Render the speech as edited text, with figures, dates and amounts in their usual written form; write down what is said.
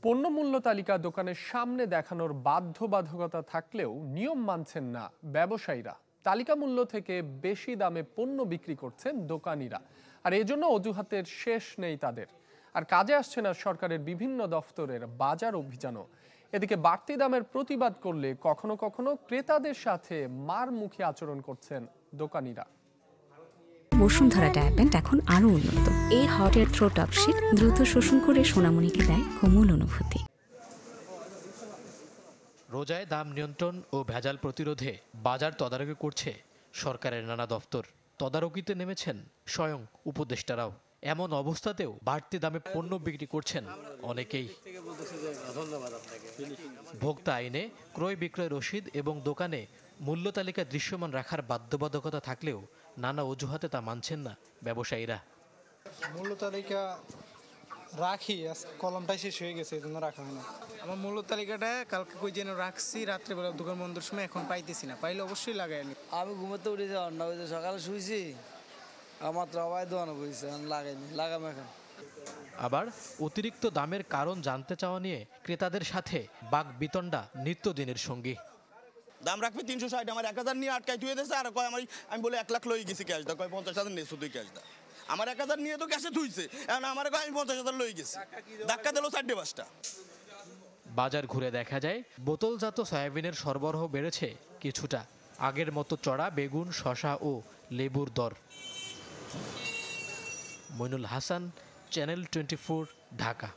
পণ্যমূল্য তালিকা দোকানের সামনে দেখানোর বাধ্যবাধকতা থাকলেও নিয়ম মানছেন না ব্যবসায়ীরা। তালিকা মূল্য থেকে বেশি দামে পণ্য বিক্রি করছেন দোকানিরা, আর এজন্য অজুহাতের শেষ নেই তাদের। আর কাজে আসছে না সরকারের বিভিন্ন দফতরের বাজার অভিযানও। এদিকে বাড়তি দামের প্রতিবাদ করলে কখনো কখনো ক্রেতাদের সাথে মারমুখী আচরণ করছেন দোকানিরা। বসুন্ধরা ডায়াপেন্ট এখন আরো উন্নত। এই hot air through top sheet দ্রুত শোষণ করে সোনামণিকে দেয় কোমল অনুভূতি। রোজায় দাম নিয়ন্ত্রণ ও ভেজাল প্রতিরোধে বাজার তদারকি করছে সরকারের নানা দফতর। তদারকিতে নেমেছেন স্বয়ং উপদেষ্টারাও। এমন অবস্থাতেও বাড়তি দামে পণ্য বিক্রি করছেন অনেকেই। ভোক্তা আইনে ক্রয় বিক্রয় রসিদ এবং দোকানে মূল্য তালিকা দৃশ্যমান রাখার বাধ্যবাধকতা থাকলেও নানা অজুহাতে তা মানছেন না ব্যবসায়ীরা। মূল্য তালিকা রাখি, কলমটাই শেষ হয়ে গেছে, এই জন্য রাখা হয় না। আমার মূল্য তালিকাটা কালকে কই যেন রাখছি, রাত্রেবেলা দোকান বন্ধের সময়, এখন পাইতেছি না। পাইলে অবশ্যই লাগাই। আমি ঘুমাতে উঠে যাওয়ার না, ওই যে সকালে শুয়েছি, আমার তো আবার দোকানে বসেছে, লাগাইনি, লাগাম এখন। আবার অতিরিক্ত দামের কারণ জানতে চাওয়া নিয়ে ক্রেতাদের সাথে বাক বিতণ্ডা নিত্যদিনের সঙ্গী। দাম রাখবি 360, আমার 1000 নিয়ে আটকাই তুই দিয়েছে। আর কয় আমি বলে 1 লাখ লই গেছি ক্যাশ দা, কয় 50,000 নেই শুধুই ক্যাশ দা। আমার 1000 নিয়ে তো ক্যাশে থুইছে, এখন আমার কয় আমি 50,000 লই গেছি, ধাক্কা দিল 4-5টা। বাজার ঘুরে দেখা যায় বোতলজাত সয়াবিনের সরবরাহ বেড়েছে কিছুটা। আগের মতো চড়া বেগুন, শসা ও লেবুর দর। মইনুল হাসান, চ্যানেল 24, ঢাকা।